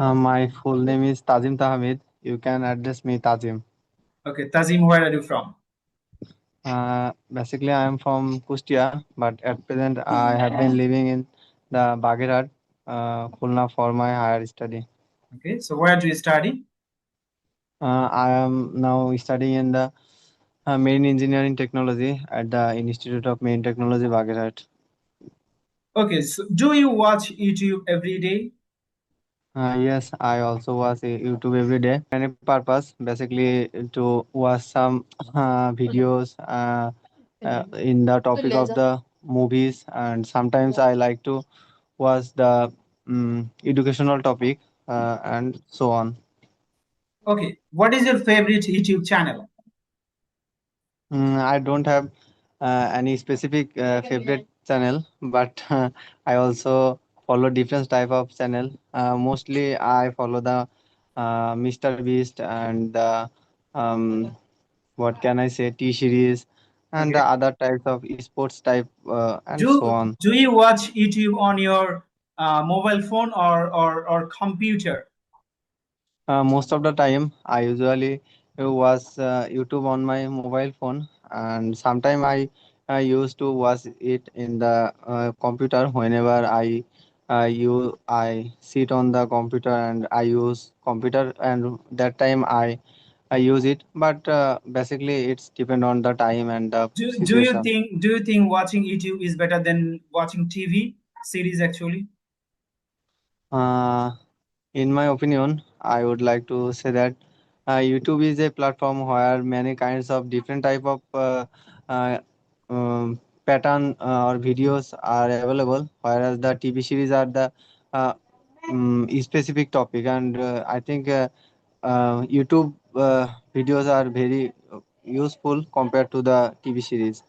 My full name is Tazim Tahamid. You can address me Tazim. Okay, Tazim, where are you from? Basically, I am from Kustia, but at present I have been living in the Bagherat, Khulna for my higher study. Okay, so where do you study? I am now studying in the Marine Engineering Technology at the Institute of Marine Technology, Bagherat. Okay, so do you watch YouTube every day? Yes, I also watch YouTube every day. Many purpose, basically to watch some videos in the topic of the movies, and sometimes I like to watch the educational topic and so on. Okay, what is your favorite YouTube channel? I don't have any specific favorite channel, but I also follow different type of channel. Mostly, I follow the Mr. Beast and the um, what can I say T series and the Okay. other types of sports type and so Do on. do you watch YouTube on your mobile phone or computer? Most of the time, I usually watch YouTube on my mobile phone, and sometime I used to watch it in the computer whenever I sit on the computer and I use computer, and that time I use it. But basically, it's depend on the time and the Do you situation. think watching YouTube is better than watching TV series actually? Uh, In my opinion, I would like to say that YouTube is a platform where many kinds of different type of uh, pattern or videos are available, whereas the TV series are the uh, specific topic, and I think YouTube videos are very useful compared to the TV series.